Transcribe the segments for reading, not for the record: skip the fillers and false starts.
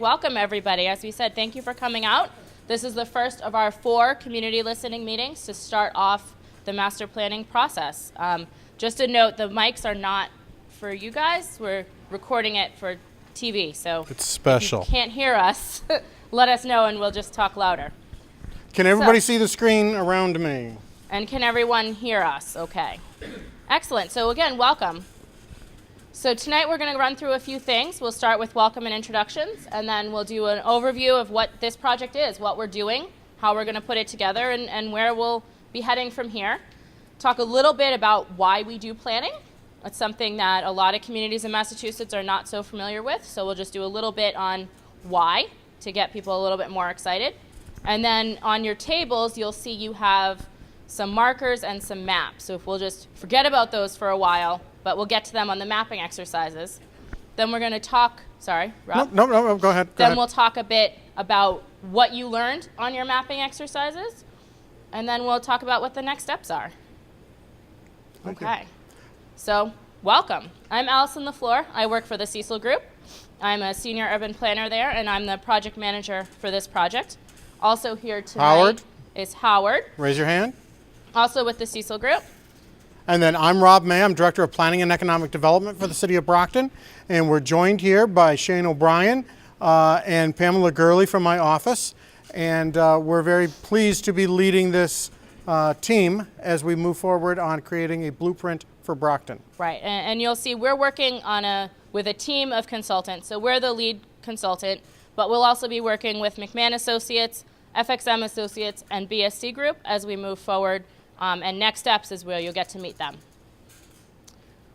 Welcome, everybody. As we said, thank you for coming out. This is the first of our 4 community listening meetings to start off the master planning process. Just a note, the mics are not for you guys. We're recording it for TV, so it's special. If you can't hear us, let us know and we'll just talk louder. Can everybody see the screen around me? And can everyone hear us? Okay. Excellent. So again, welcome. So tonight we're going to run through a few things. We'll start with welcome and introductions, and then we'll do an overview of what this project is, what we're doing, how we're going to put it together, and where we'll be heading from here. Talk a little bit about why we do planning. It's something that a lot of communities in Massachusetts are not so familiar with, so we'll just do a little bit on why to get people a little bit more excited. And then on your tables, you'll see you have some markers and some maps. So if we'll just forget about those for a while, but we'll get to them on the mapping exercises. Then we're going to talk, sorry, Rob? No, go ahead. Then we'll talk a bit about what you learned on your mapping exercises, and then we'll talk about what the next steps are. Okay. So, welcome. I'm Allison LaFleur. I work for the Cecil Group. I'm a senior urban planner there, and I'm the project manager for this project. Also here tonight is Howard. Raise your hand. Also with the Cecil Group. And then I'm Rob May. I'm Director of Planning and Economic Development for the City of Brockton. And we're joined here by Shane O'Brien and Pamela Gurley from my office. And we're very pleased to be leading this team as we move forward on creating a blueprint for Brockton. Right, and you'll see we're working on with a team of consultants. So we're the lead consultant, but we'll also be working with McMahon Associates, FXM Associates, and BSC Group as we move forward. And next steps is where you'll get to meet them.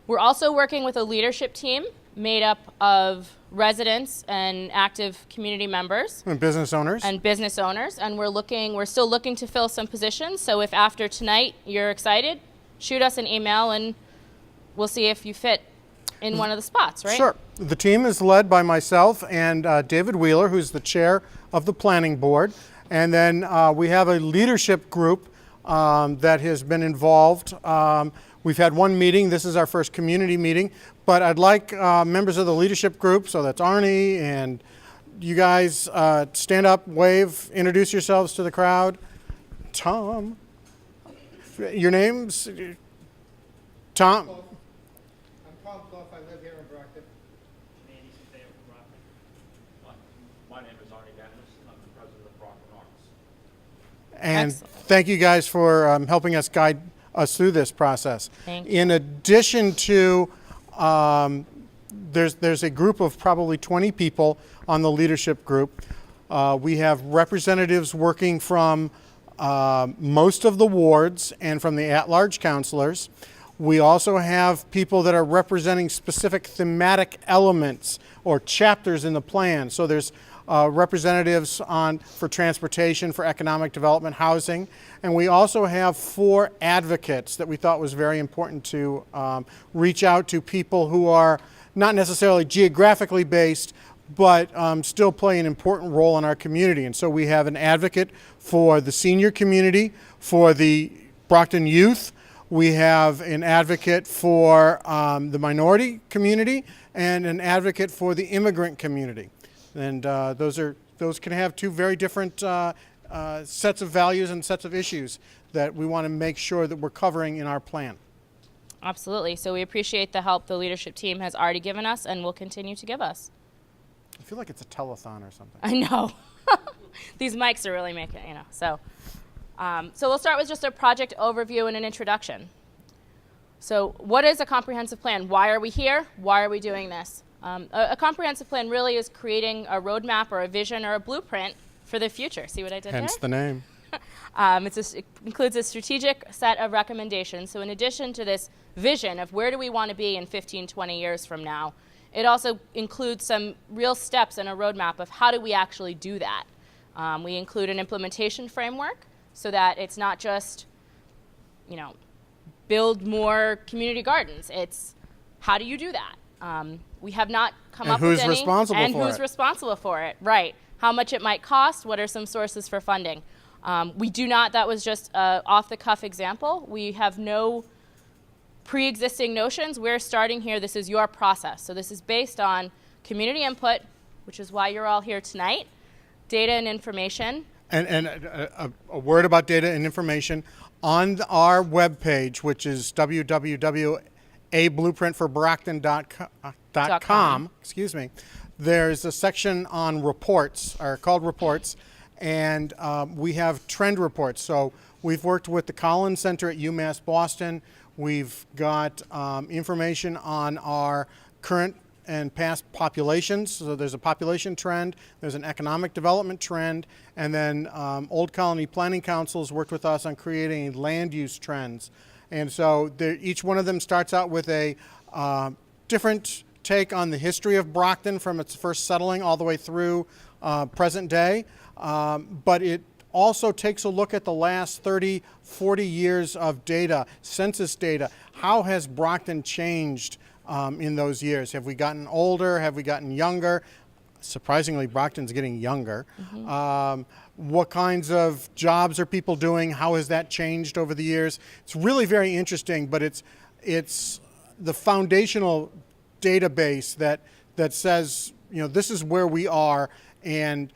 We're also working with a leadership team made up of residents and active community members. And business owners. And we're still looking to fill some positions. So if after tonight you're excited, shoot us an email and we'll see if you fit in one of the spots, right? Sure. The team is led by myself and David Wheeler, who's the chair of the planning board. And then we have a leadership group that has been involved. We've had one meeting. This is our first community meeting. But I'd like members of the leadership group, so that's Arnie and you guys, stand up, wave, introduce yourselves to the crowd. Tom. Your names? Tom. I'm Tom Clough. I live here in Brockton. My name is Arnie Dennis, and I'm the president of Brockton Arts. And Excellent. Thank you guys for helping us guide us through this process. Thank you. In addition to, there's a group of probably 20 people on the leadership group. We have representatives working from most of the wards and from the at-large councilors. We also have people that are representing specific thematic elements or chapters in the plan. So there's representatives for transportation, for economic development, housing, and we also have 4 advocates that we thought was very important to reach out to, people who are not necessarily geographically based, but still play an important role in our community. And so we have an advocate for the senior community, for the Brockton youth. We have an advocate for the minority community and an advocate for the immigrant community. And those can have 2 very different sets of values and sets of issues that we want to make sure that we're covering in our plan. Absolutely. So we appreciate the help the leadership team has already given us and will continue to give us. I feel like it's a telethon or something. I know. These mics are really making it, So we'll start with just a project overview and an introduction. So what is a comprehensive plan? Why are we here? Why are we doing this? A comprehensive plan really is creating a roadmap or a vision or a blueprint for the future. See what I did Hence there? the name. It includes a strategic set of recommendations. So in addition to this vision of where do we want to be in 15, 20 years from now, it also includes some real steps and a roadmap of how do we actually do that. We include an implementation framework so that it's not just, build more community gardens. It's how do you do that? We have not come up with any. Who's responsible for it? Right. How much it might cost? What are some sources for funding? We do not, that was just an off-the-cuff example. We have no pre-existing notions. We're starting here. This is your process. So this is based on community input, which is why you're all here tonight. Data and information. And a word about data and information. On our webpage, which is www.ablueprintforbrockton.com, excuse me, there's a section on reports, or called reports, and we have trend reports. So we've worked with the Collins Center at UMass Boston. We've got information on our current and past populations. So there's a population trend, there's an economic development trend, and then Old Colony Planning Council's worked with us on creating land use trends. And so each one of them starts out with a different take on the history of Brockton from its first settling all the way through present day. But it also takes a look at the last 30, 40 years of data, census data. How has Brockton changed in those years? Have we gotten older? Have we gotten younger? Surprisingly, Brockton's getting younger. What kinds of jobs are people doing? How has that changed over the years? It's really very interesting, but it's the foundational database that says, this is where we are, and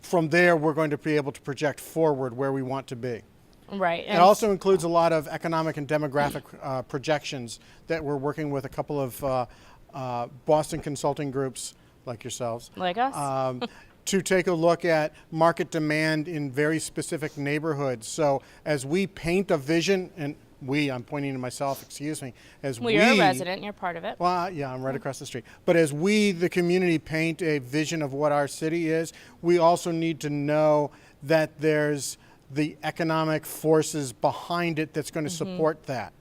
from there we're going to be able to project forward where we want to be. Right. It also includes a lot of economic and demographic projections that we're working with a couple of Boston consulting groups like yourselves. Like us? To take a look at market demand in very specific neighborhoods. So as we paint a vision, and I'm pointing to myself, excuse me, Well, you're a resident, you're part of it. Well, yeah, I'm right across the street. But as we, the community, paint a vision of what our city is, we also need to know that there's the economic forces behind it that's going to support that.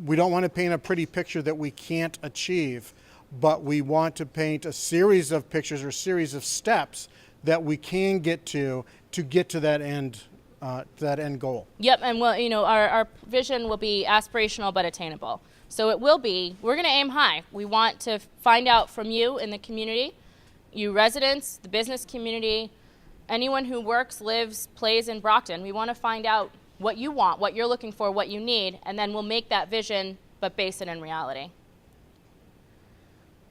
We don't want to paint a pretty picture that we can't achieve, but we want to paint a series of pictures or series of steps that we can get to that end goal. Yep, and our vision will be aspirational but attainable. So we're going to aim high. We want to find out from you in the community, you residents, the business community, anyone who works, lives, plays in Brockton. We want to find out what you want, what you're looking for, what you need, and then we'll make that vision but base it in reality.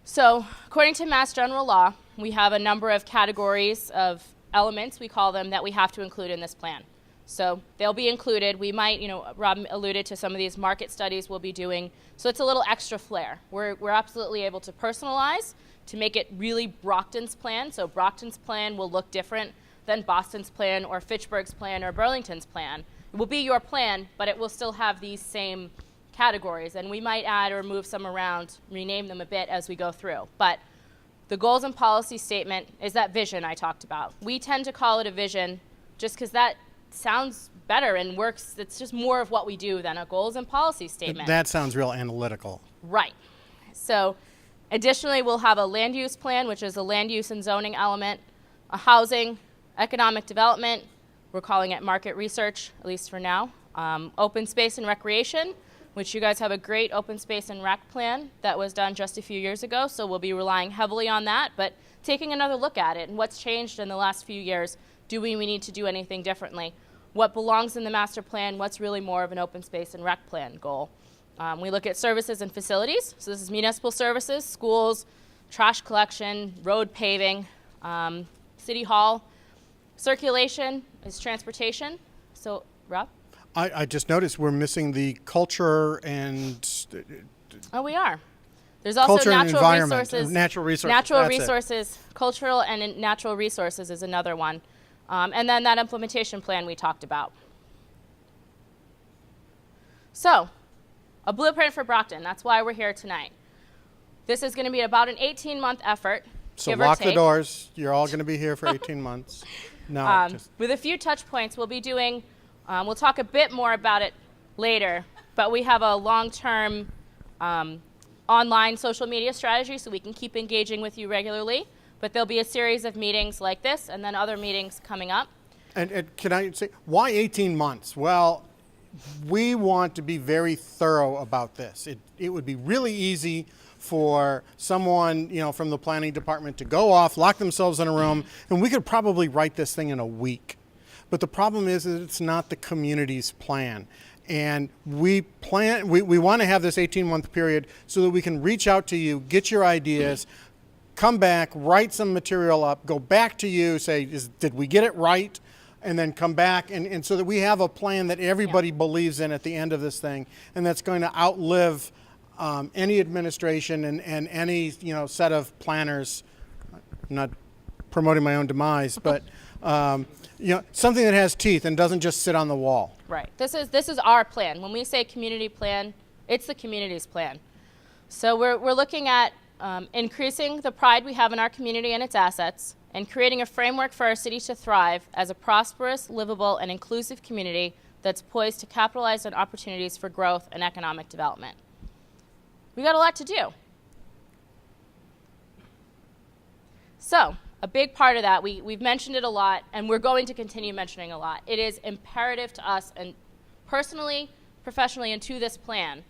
So according to Mass General Law, we have a number of categories of elements, we call them, that we have to include in this plan. So they'll be included. We might, Rob alluded to some of these market studies we'll be doing. So it's a little extra flair. We're absolutely able to personalize to make it really Brockton's plan. So Brockton's plan will look different than Boston's plan or Fitchburg's plan or Burlington's plan. It will be your plan, but it will still have these same categories. And we might add or move some around, rename them a bit as we go through. But the goals and policy statement is that vision I talked about. We tend to call it a vision just because that sounds better and works. It's just more of what we do than a goals and policy statement. That sounds real analytical. Right. So additionally, we'll have a land use plan, which is a land use and zoning element, a housing, economic development, we're calling it market research, at least for now, open space and recreation, which you guys have a great open space and rec plan that was done just a few years ago, so we'll be relying heavily on that, but taking another look at it and what's changed in the last few years. Do we need to do anything differently? What belongs in the master plan? What's really more of an open space and rec plan goal? We look at services and facilities. So this is municipal services, schools, trash collection, road paving, city hall. Circulation is transportation. So, Rob? I just noticed we're missing the culture and... Oh, we are. There's also natural resources. Natural resources. Natural resources, cultural and natural resources is another one. And then that implementation plan we talked about. So, a blueprint for Brockton. That's why we're here tonight. This is going to be about an 18-month effort. So lock the doors. You're all going to be here for 18 months. No, with a few touch points, we'll be doing, we'll talk a bit more about it later, but we have a long-term online social media strategy so we can keep engaging with you regularly. But there'll be a series of meetings like this and then other meetings coming up. And can I say, why 18 months? Well, we want to be very thorough about this. It would be really easy for someone, from the planning department to go off, lock themselves in a room, and we could probably write this thing in a week. But the problem is that it's not the community's plan. And we want to have this 18-month period so that we can reach out to you, get your ideas, come back, write some material up, go back to you, say, did we get it right? And then come back, and so that we have a plan that everybody believes in at the end of this thing, and that's going to outlive any administration and any set of planners. I'm not promoting my own demise, but something that has teeth and doesn't just sit on the wall. Right. This is our plan. When we say community plan, it's the community's plan. So we're looking at increasing the pride we have in our community and its assets, and creating a framework for our city to thrive as a prosperous, livable, and inclusive community that's poised to capitalize on opportunities for growth and economic development. We got a lot to do. So, a big part of that, we've mentioned it a lot, and we're going to continue mentioning a lot. It is imperative to us, and personally, professionally, and to this plan,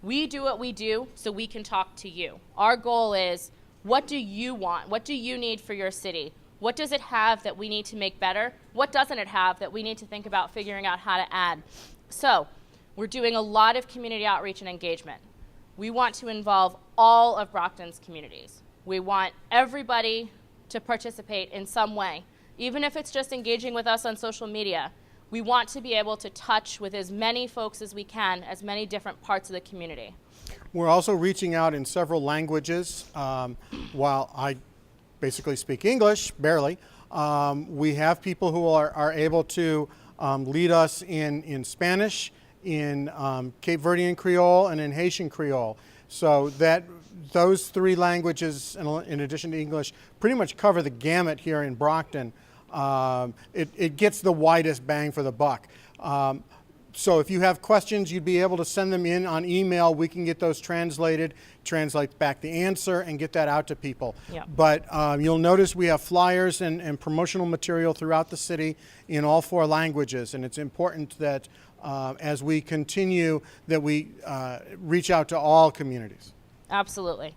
we do what we do so we can talk to you. Our goal is, what do you want? What do you need for your city? What does it have that we need to make better? What doesn't it have that we need to think about figuring out how to add? So, we're doing a lot of community outreach and engagement. We want to involve all of Brockton's communities. We want everybody to participate in some way, even if it's just engaging with us on social media. We want to be able to touch with as many folks as we can, as many different parts of the community. We're also reaching out in several languages. While I basically speak English, barely, we have people who are able to lead us in Spanish, in Cape Verdean Creole, and in Haitian Creole. So those three languages, in addition to English, pretty much cover the gamut here in Brockton. It gets the widest bang for the buck. So if you have questions, you'd be able to send them in on email. We can get those translated, translate back the answer, and get that out to people. Yep. But you'll notice we have flyers and promotional material throughout the city in all 4 languages, and it's important that as we continue that we reach out to all communities. Absolutely.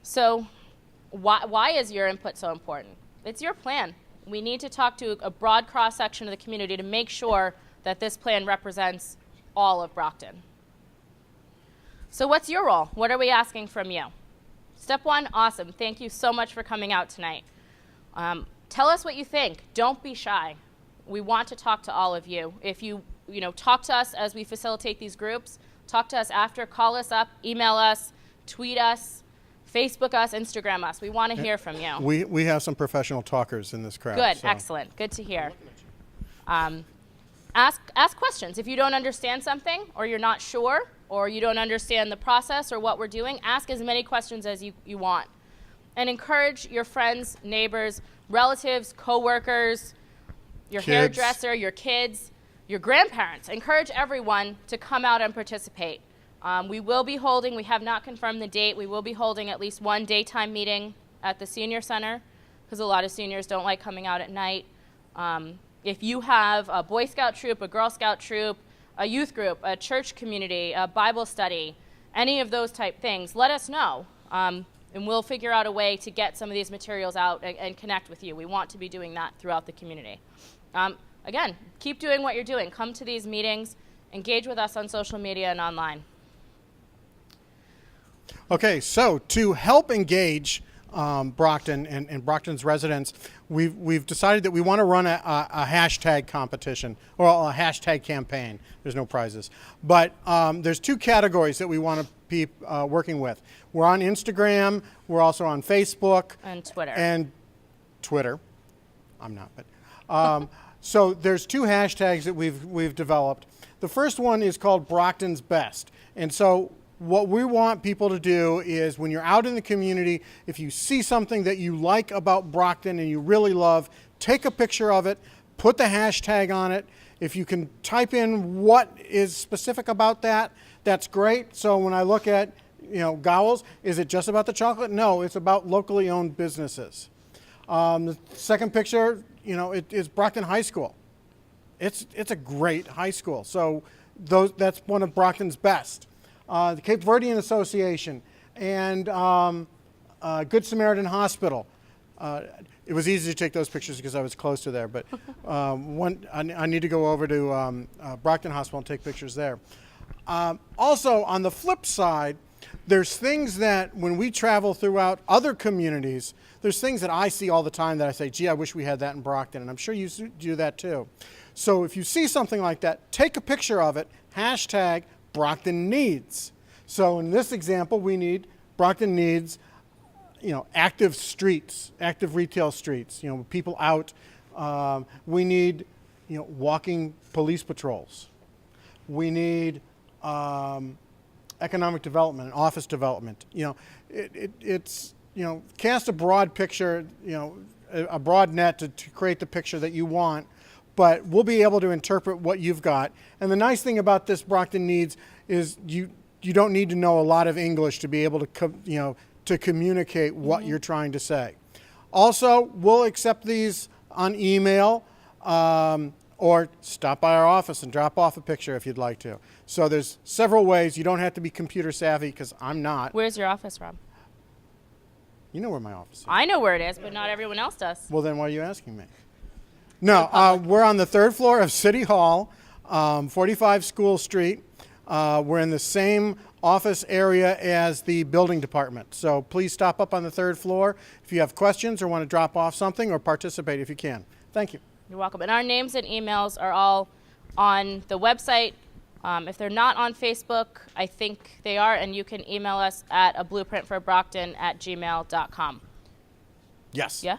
So why is your input so important? It's your plan. We need to talk to a broad cross-section of the community to make sure that this plan represents all of Brockton. So what's your role? What are we asking from you? Step 1, awesome. Thank you so much for coming out tonight. Tell us what you think. Don't be shy. We want to talk to all of you. If you talk to us as we facilitate these groups, talk to us after, call us up, email us, tweet us, Facebook us, Instagram us. We want to hear from you. We have some professional talkers in this crowd. Good, so. Excellent. Good to hear. Ask questions. If you don't understand something, or you're not sure, or you don't understand the process or what we're doing, ask as many questions as you want. And encourage your friends, neighbors, relatives, coworkers, your hairdresser, your kids, your grandparents. Encourage everyone to come out and participate. We will be holding, we have not confirmed the date, we will be holding at least one daytime meeting at the senior center, because a lot of seniors don't like coming out at night. If you have a Boy Scout troop, a Girl Scout troop, a youth group, a church community, a Bible study, any of those type things, let us know. And we'll figure out a way to get some of these materials out and connect with you. We want to be doing that throughout the community. Again, keep doing what you're doing. Come to these meetings, engage with us on social media and online. Okay, so to help engage Brockton and Brockton's residents, we've decided that we want to run a hashtag competition, or a hashtag campaign. There's no prizes. But there's 2 categories that we want to be working with. We're on Instagram, we're also on Facebook. And Twitter. And Twitter. I'm not, but... so there's 2 hashtags that we've developed. The first one is called Brockton's Best. And so what we want people to do is, when you're out in the community, if you see something that you like about Brockton and you really love, take a picture of it, put the hashtag on it. If you can type in what is specific about that, that's great. So when I look at, Gowls, is it just about the chocolate? No, it's about locally owned businesses. The second picture, it is Brockton High School. It's a great high school. So that's one of Brockton's best. The Cape Verdean Association and Good Samaritan Hospital. It was easy to take those pictures because I was close to there, but I need to go over to Brockton Hospital and take pictures there. Also, on the flip side, There's things that when we travel throughout other communities, there's things that I see all the time that I say, gee, I wish we had that in Brockton, and I'm sure you do that too. So if you see something like that, take a picture of it, hashtag Brockton Needs. So in this example, we need Brockton needs, active streets, active retail streets, people out. We need, walking police patrols. We need economic development and office development. It's cast a broad picture, a broad net to create the picture that you want, but we'll be able to interpret what you've got. And the nice thing about this Brockton Needs is you don't need to know a lot of English to be able to to communicate what you're trying to say. Also, we'll accept these on email or stop by our office and drop off a picture if you'd like to. So there's several ways. You don't have to be computer savvy because I'm not. Where's your office, Rob? You know where my office is. I know where it is, but not everyone else does. Well, then why are you asking me? No, we're on the 3rd floor of City Hall, 45 School Street. We're in the same office area as the building department. So please stop up on the 3rd floor if you have questions or want to drop off something or participate if you can. Thank you. You're welcome. And our names and emails are all on the website. If they're not on Facebook, I think they are, and you can email us at blueprintforbrockton@gmail.com. Yes. Yeah?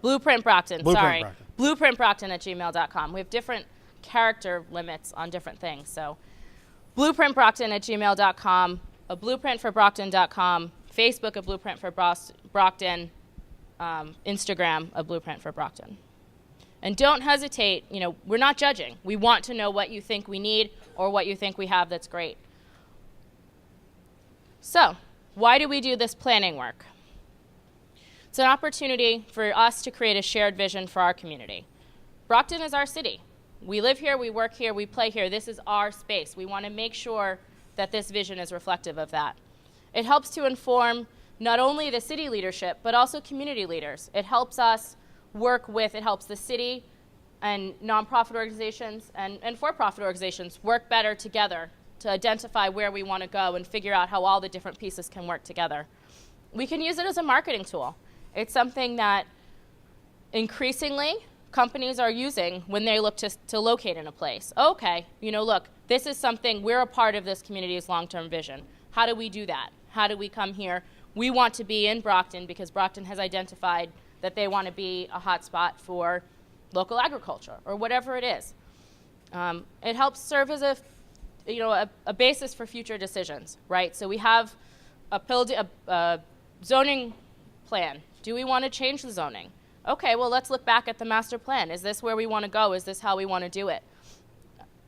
Blueprint Brockton, Blueprint sorry. Brockton. Blueprintbrockton@gmail.com. We have different character limits on different things. So blueprintbrockton@gmail.com, blueprintforbrockton.com, Facebook at Blueprint for Brockton, Instagram at Blueprint for Brockton. And don't hesitate, we're not judging. We want to know what you think we need or what you think we have that's great. So, why do we do this planning work? It's an opportunity for us to create a shared vision for our community. Brockton is our city. We live here, we work here, we play here. This is our space. We want to make sure that this vision is reflective of that. It helps to inform not only the city leadership, but also community leaders. It helps us it helps the city and nonprofit organizations and for-profit organizations work better together to identify where we want to go and figure out how all the different pieces can work together. We can use it as a marketing tool. It's something that increasingly companies are using when they look to locate in a place. Okay, look, this is something, we're a part of this community's long-term vision. How do we do that? How do we come here? We want to be in Brockton because Brockton has identified that they want to be a hotspot for local agriculture or whatever it is. It helps serve as a basis for future decisions, right? So we have a zoning plan. Do we want to change the zoning? Okay, well, let's look back at the master plan. Is this where we want to go? Is this how we want to do it?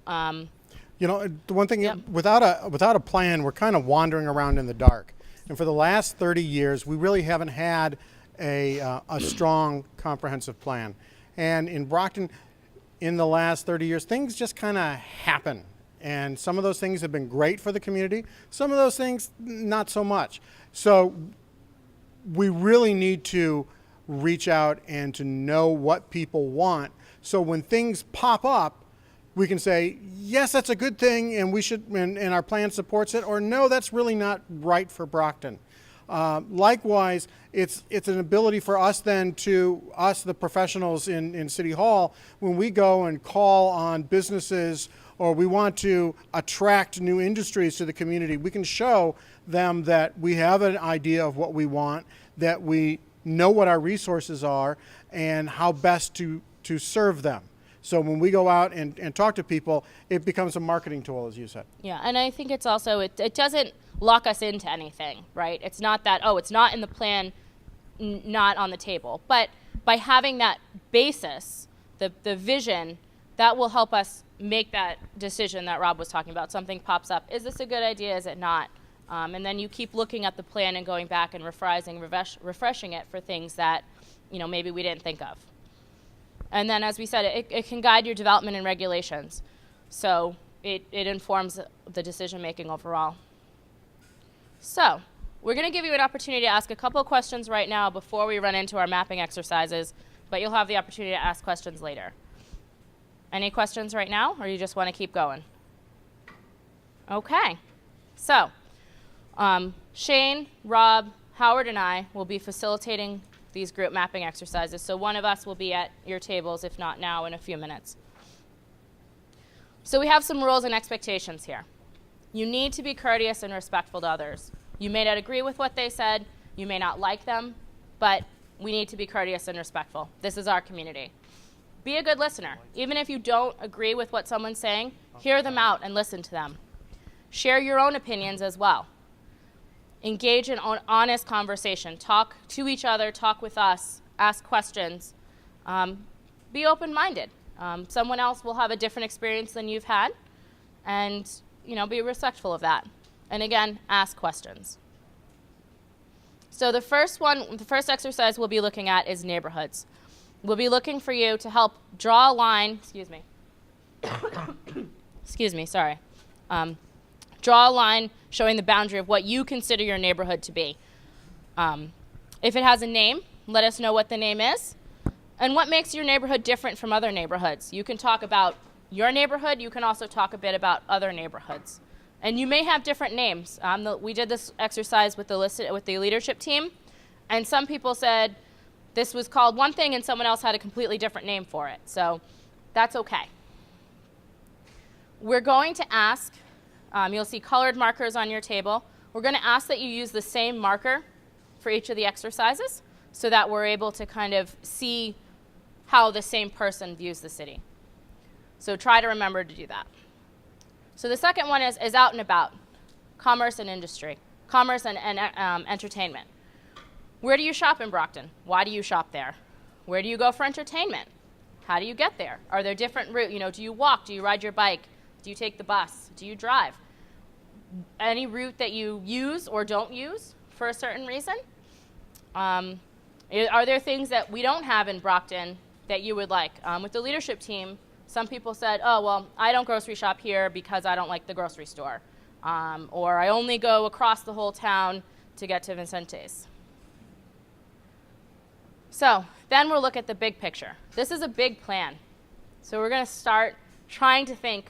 The one thing, Yeah. without a plan, we're kind of wandering around in the dark. And for the last 30 years, we really haven't had a strong, comprehensive plan. And in Brockton, in the last 30 years, things just kind of happen. And some of those things have been great for the community. Some of those things, not so much. So we really need to reach out and to know what people want. So when things pop up, we can say, yes, that's a good thing, and we should, and our plan supports it, or no, that's really not right for Brockton. Likewise, it's an ability for us then us, the professionals in City Hall, when we go and call on businesses or we want to attract new industries to the community, we can show them that we have an idea of what we want, that we know what our resources are, and how best to serve them. So when we go out and talk to people, it becomes a marketing tool, as you said. Yeah, and I think it's also, it doesn't lock us into anything, right? It's not that, it's not in the plan, not on the table. But by having that basis, the vision, that will help us make that decision that Rob was talking about. Something pops up. Is this a good idea? Is it not? And then you keep looking at the plan and going back and refreshing it for things that, maybe we didn't think of. And then, as we said, it can guide your development and regulations. So it informs the decision-making overall. So we're going to give you an opportunity to ask a couple of questions right now before we run into our mapping exercises, but you'll have the opportunity to ask questions later. Any questions right now, or you just want to keep going? Okay. So Shane, Rob, Howard, and I will be facilitating these group mapping exercises. So one of us will be at your tables, if not now, in a few minutes. So we have some rules and expectations here. You need to be courteous and respectful to others. You may not agree with what they said, you may not like them, but we need to be courteous and respectful. This is our community. Be a good listener. Even if you don't agree with what someone's saying, hear them out and listen to them. Share your own opinions as well. Engage in honest conversation. Talk to each other, talk with us, ask questions. Be open-minded. Someone else will have a different experience than you've had, and be respectful of that. And again, ask questions. So the first exercise we'll be looking at is neighborhoods. We'll be looking for you to help draw a line, draw a line showing the boundary of what you consider your neighborhood to be. If it has a name, let us know what the name is. And what makes your neighborhood different from other neighborhoods? You can talk about your neighborhood. You can also talk a bit about other neighborhoods. And you may have different names. We did this exercise with the leadership team, and some people said this was called one thing and someone else had a completely different name for it. So that's okay. We're going to ask, you'll see colored markers on your table. We're going to ask that you use the same marker for each of the exercises so that we're able to kind of see how the same person views the city. So try to remember to do that. So the second one is out and about, commerce and industry, commerce and entertainment. Where do you shop in Brockton? Why do you shop there? Where do you go for entertainment? How do you get there? Are there different routes? Do you walk? Do you ride your bike? Do you take the bus? Do you drive? Any route that you use or don't use for a certain reason? Are there things that we don't have in Brockton that you would like? With the leadership team, some people said, oh, well, I don't grocery shop here because I don't like the grocery store. Or I only go across the whole town to get to Vincente's. So then we'll look at the big picture. This is a big plan. So we're going to start trying to think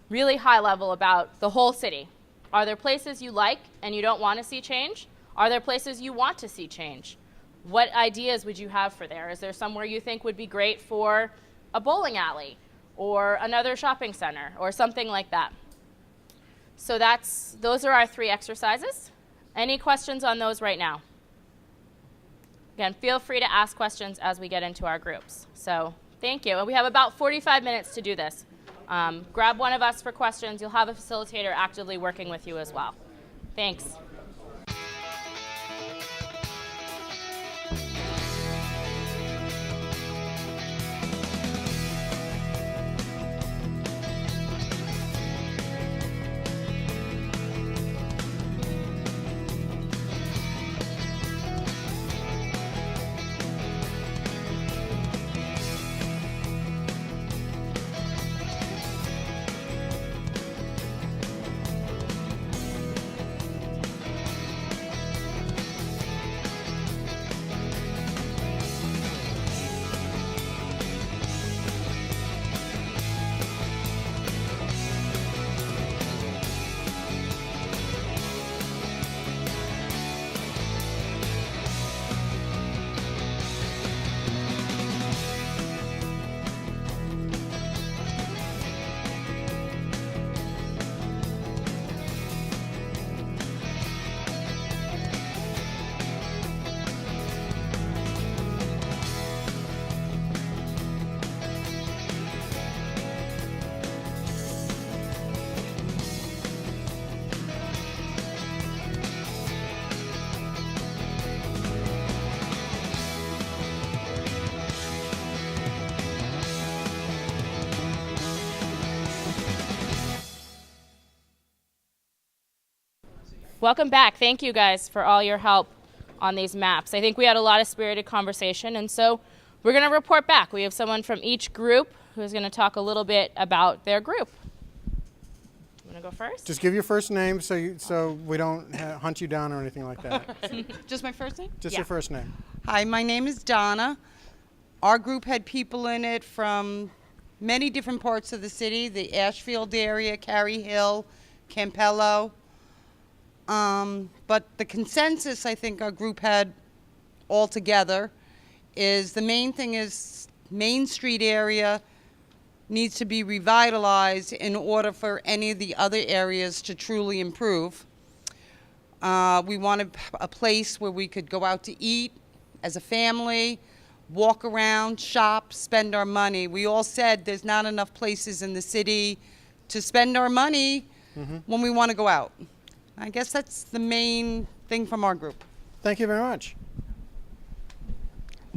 really high level about the whole city. Are there places you like and you don't want to see change? Are there places you want to see change? What ideas would you have for there? Is there somewhere you think would be great for a bowling alley or another shopping center or something like that? So those are our 3 exercises. Any questions on those right now? Again, feel free to ask questions as we get into our groups. So thank you. And we have about 45 minutes to do this. Grab one of us for questions. You'll have a facilitator actively working with you as well. Thanks. Welcome back. Thank you guys for all your help on these maps. I think we had a lot of spirited conversation, and so we're going to report back. We have someone from each group who's going to talk a little bit about their group. You want to go first? Just give your first name so we don't hunt you down or anything like that. Just my first name? Just Yeah. your first name. Hi, my name is Donna. Our group had people in it from many different parts of the city, the Ashfield area, Cary Hill, Campello. But the consensus I think our group had all together is the main thing is Main Street area needs to be revitalized in order for any of the other areas to truly improve. We wanted a place where we could go out to eat as a family, walk around, shop, spend our money. We all said there's not enough places in the city to spend our money when we want to go out. I guess that's the main thing from our group. Thank you very much.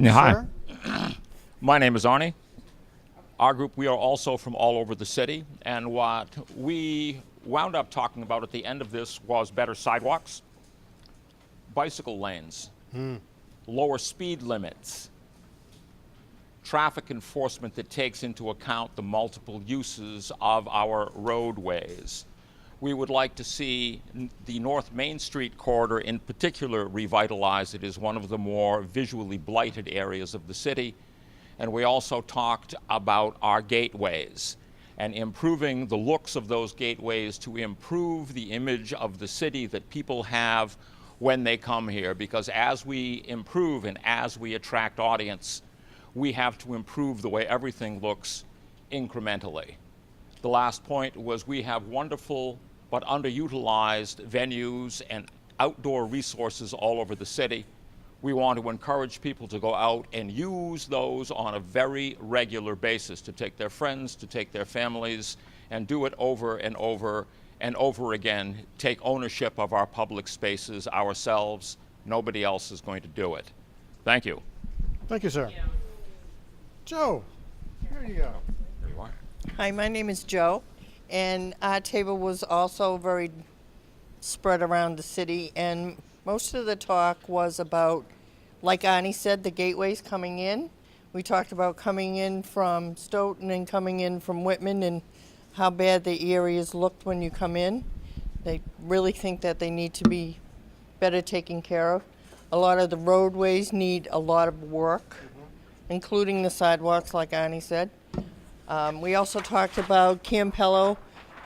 Hi. Sir? My name is Arnie. Our group, we are also from all over the city, and what we wound up talking about at the end of this was better sidewalks, bicycle lanes, lower speed limits, traffic enforcement that takes into account the multiple uses of our roadways. We would like to see the North Main Street corridor in particular revitalized. It is one of the more visually blighted areas of the city. And we also talked about our gateways and improving the looks of those gateways to improve the image of the city that people have when they come here. Because as we improve and as we attract audience, we have to improve the way everything looks incrementally. The last point was we have wonderful but underutilized venues and outdoor resources all over the city. We want to encourage people to go out and use those on a very regular basis, to take their friends, to take their families, and do it over and over and over again. Take ownership of our public spaces ourselves. Nobody else is going to do it. Thank you. Thank you, sir. Joe, here you go. There you are. Hi, my name is Joe, and our table was also very spread around the city, and most of the talk was about, like Ani said, the gateways coming in. We talked about coming in from Stoughton and coming in from Whitman and how bad the areas looked when you come in. They really think that they need to be better taken care of. A lot of the roadways need a lot of work, including the sidewalks, like Ani said. We also talked about Campello.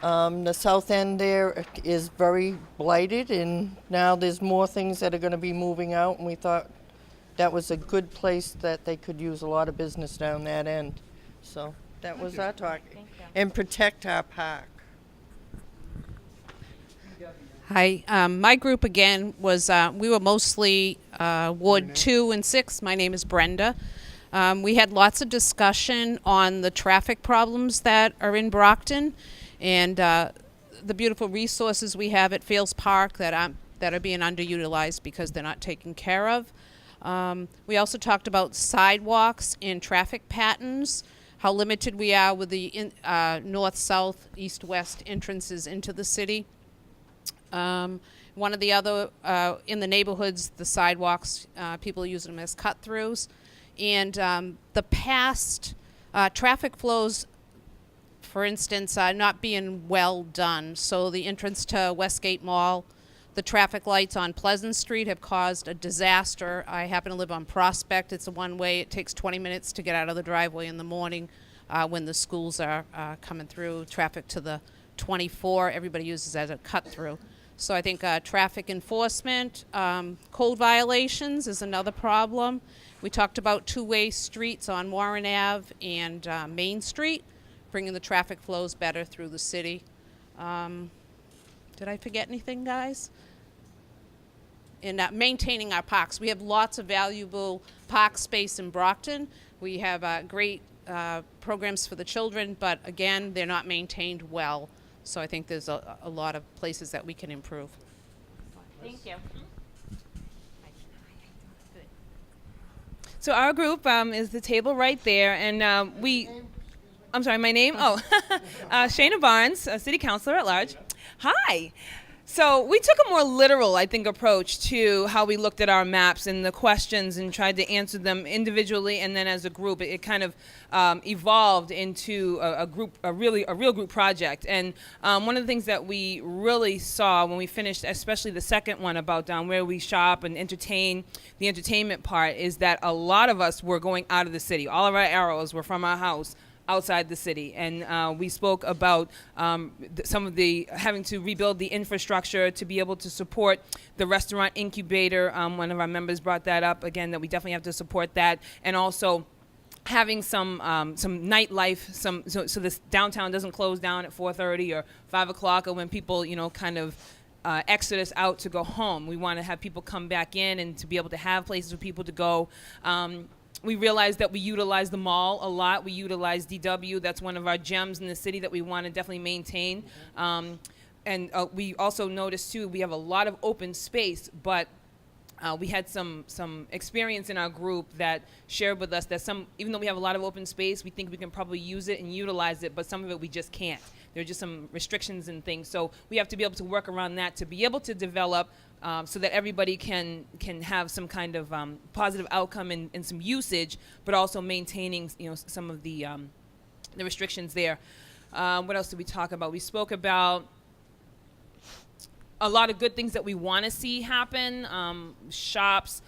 The south end there is very blighted, and now there's more things that are going to be moving out, and we thought that was a good place that they could use a lot of business down that end. So that was our talk. And protect our park. Hi, my group again was, we were mostly Ward 2 and 6. My name is Brenda. We had lots of discussion on the traffic problems that are in Brockton and the beautiful resources we have at Fields Park that are being underutilized because they're not taken care of. We also talked about sidewalks and traffic patterns, how limited we are with the north, south, east, west entrances into the city. One of the other, in the neighborhoods, the sidewalks, people use them as cut-throughs. And the past traffic flows, for instance, not being well done. So the entrance to Westgate Mall, the traffic lights on Pleasant Street have caused a disaster. I happen to live on Prospect. It's a one-way. It takes 20 minutes to get out of the driveway in the morning when the schools are coming through. Traffic to the 24, everybody uses as a cut-through. So I think traffic enforcement, code violations is another problem. We talked about two-way streets on Warren Ave and Main Street, bringing the traffic flows better through the city. Did I forget anything, guys? And maintaining our parks. We have lots of valuable park space in Brockton. We have great programs for the children, but again, they're not maintained well. So I think there's a lot of places that we can improve. Thank you. So our group is the table right there, and I'm sorry, my name? Oh, Shayna Barnes, a city councilor at large. Hi. So we took a more literal, I think, approach to how we looked at our maps and the questions and tried to answer them individually and then as a group. It kind of evolved into a real group project. And one of the things that we really saw when we finished, especially the second one about where we shop and entertain, the entertainment part, is that a lot of us were going out of the city. All of our arrows were from our house outside the city. And we spoke about some of the having to rebuild the infrastructure to be able to support the restaurant incubator. One of our members brought that up again, that we definitely have to support that, and also having some nightlife, so this downtown doesn't close down at 4:30 or 5 o'clock, or when people kind of exodus out to go home. We want to have people come back in and to be able to have places for people to go. We realized that we utilize the mall a lot. We utilize DW. That's one of our gems in the city that we want to definitely maintain. And we also noticed too, we have a lot of open space, but we had some experience in our group that shared with us that even though we have a lot of open space, we think we can probably use it and utilize it, but some of it we just can't. There are just some restrictions and things. So we have to be able to work around that to be able to develop so that everybody can have some kind of positive outcome and some usage, but also maintaining some of the restrictions there. What else did we talk about? We spoke about a lot of good things that we want to see happen, shops,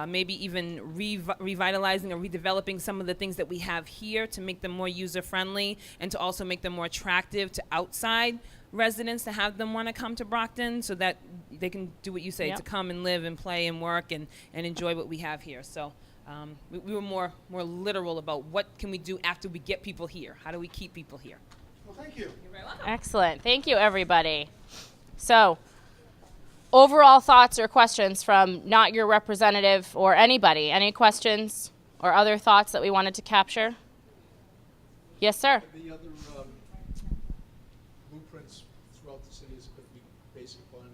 maybe even revitalizing or redeveloping some of the things that we have here to make them more user-friendly and to also make them more attractive to outside residents, to have them want to come to Brockton so that they can do what you say, to come and live and play and work and enjoy what we have here. So we were more literal about what can we do after we get people here. How do we keep people here? Well, thank you. You're very welcome. Excellent. Thank you, everybody. So, overall thoughts or questions from not your representative or anybody? Any questions or other thoughts that we wanted to capture? Yes, sir. The other blueprints throughout the city is going to be based upon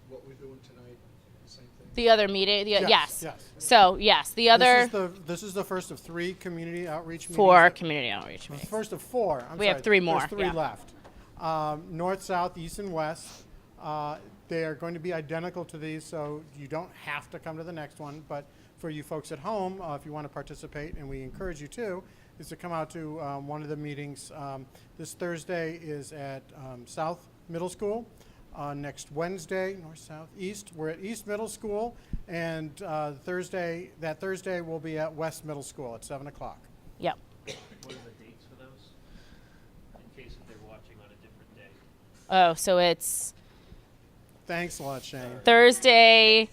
what we're doing tonight, the same thing? The other meeting? Yes. Yes. So, yes, the other This is the first of 3 community outreach meetings. 4 community outreach The meetings. first of 4. We have 3 more, There's 3 yeah. left. North, south, east, and west. They are going to be identical to these, so you don't have to come to the next one. But for you folks at home, if you want to participate, and we encourage you to, is to come out to one of the meetings. This Thursday is at South Middle School. Next Wednesday, north, south, east, we're at East Middle School. And that Thursday we'll be at West Middle School at 7 o'clock. Yep. What are the dates for those? In case if they're watching on a different day. Oh, so it's Thanks a lot, Shane. Thursday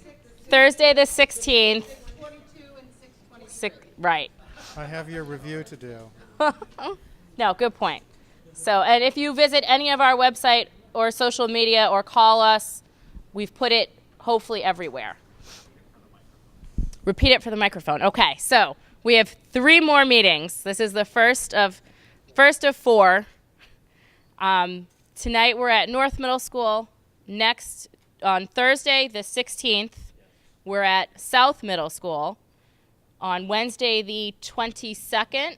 the 16th. 22 and 6:22. Right. I have your review to do. No, good point. So, and if you visit any of our website or social media or call us, we've put it hopefully everywhere. Repeat it for the microphone. Okay, so we have 3 more meetings. This is the first of 4. Tonight we're at North Middle School. Next, on Thursday the 16th, we're at South Middle School. On Wednesday the 22nd,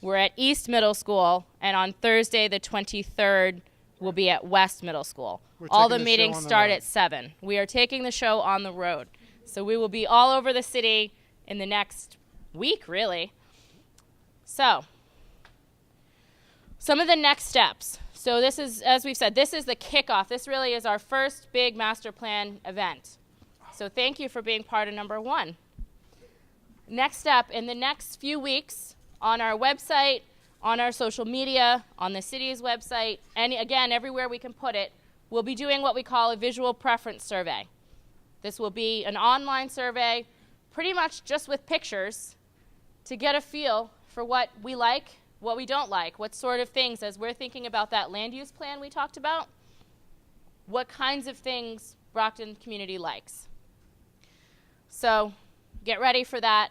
we're at East Middle School. And on Thursday the 23rd, we'll be at West Middle School. All the meetings start at 7. We are taking the show on the road. So we will be all over the city in the next week, really. So, some of the next steps. So this is, as we've said, this is the kickoff. This really is our first big master plan event. So thank you for being part of number 1. Next step, in the next few weeks, on our website, on our social media, on the city's website, and again, everywhere we can put it, we'll be doing what we call a visual preference survey. This will be an online survey, pretty much just with pictures, to get a feel for what we like, what we don't like, what sort of things, as we're thinking about that land use plan we talked about, what kinds of things Brockton community likes. So get ready for that.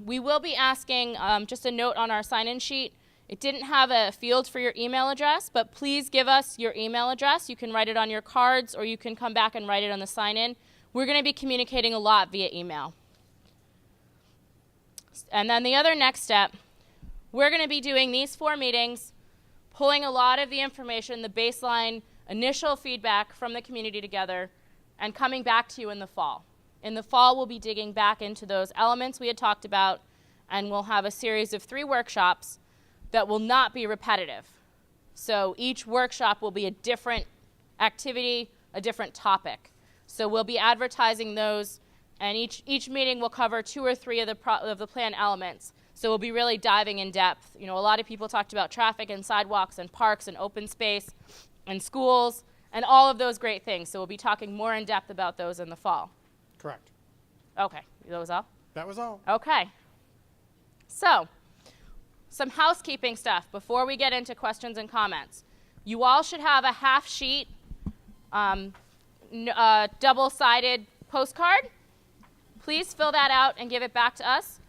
We will be asking, just a note on our sign-in sheet, it didn't have a field for your email address, but please give us your email address. You can write it on your cards, or you can come back and write it on the sign-in. We're going to be communicating a lot via email. And then the other next step, we're going to be doing these 4 meetings, pulling a lot of the information, the baseline, initial feedback from the community together, and coming back to you in the fall. In the fall, we'll be digging back into those elements we had talked about, and we'll have a series of 3 workshops that will not be repetitive. So each workshop will be a different activity, a different topic. So we'll be advertising those And each meeting will cover 2 or 3 of the plan elements. So we'll be really diving in depth. You know, a lot of people talked about traffic and sidewalks and parks and open space and schools and all of those great things. So we'll be talking more in depth about those in the fall. Correct. Okay, that was all? That was all. Okay. So, some housekeeping stuff before we get into questions and comments. You all should have a half sheet, double-sided postcard. Please fill that out and give it back to us.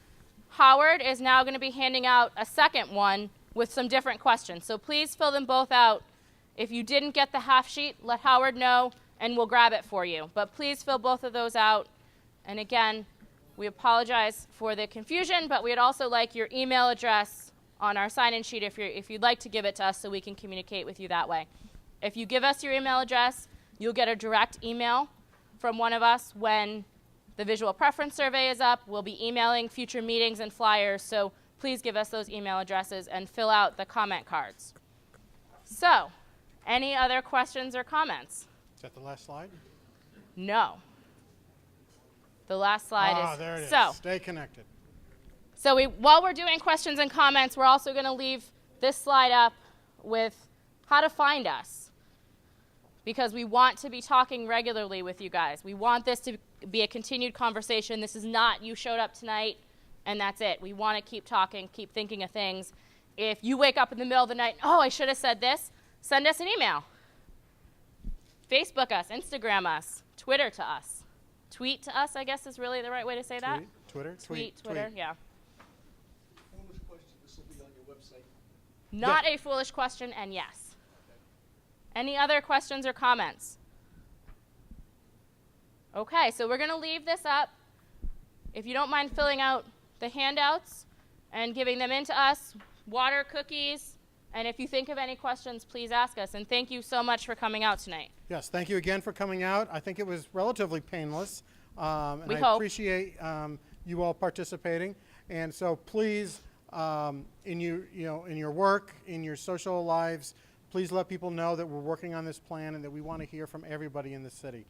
Howard is now going to be handing out a second one with some different questions. So please fill them both out. If you didn't get the half sheet, let Howard know and we'll grab it for you. But please fill both of those out. And again, we apologize for the confusion, but we'd also like your email address on our sign-in sheet if you'd like to give it to us so we can communicate with you that way. If you give us your email address, you'll get a direct email from one of us when the visual preference survey is up. We'll be emailing future meetings and flyers, so please give us those email addresses and fill out the comment cards. So, any other questions or comments? Is that the last slide? No. The last slide is. There it is. So, stay connected. So while we're doing questions and comments, we're also going to leave this slide up with how to find us, because we want to be talking regularly with you guys. We want this to be a continued conversation. This is not you showed up tonight and that's it. We want to keep talking, keep thinking of things. If you wake up in the middle of the night, oh, I should have said this, send us an email. Facebook us, Instagram us, Twitter to us. Tweet to us, I guess is really the right way to say that. Twitter? Tweet, yeah. Foolish question, this will be on your website. Not a foolish question, and yes. Any other questions or comments? Okay, so we're going to leave this up. If you don't mind filling out the handouts and giving them in to us, water, cookies, and if you think of any questions, please ask us. And thank you so much for coming out tonight. Yes, thank you again for coming out. I think it was relatively painless. And We I hope. appreciate you all participating. And so please, in your work, in your social lives, please let people know that we're working on this plan and that we want to hear from everybody in the city.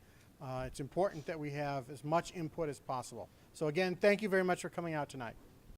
It's important that we have as much input as possible. So again, thank you very much for coming out tonight.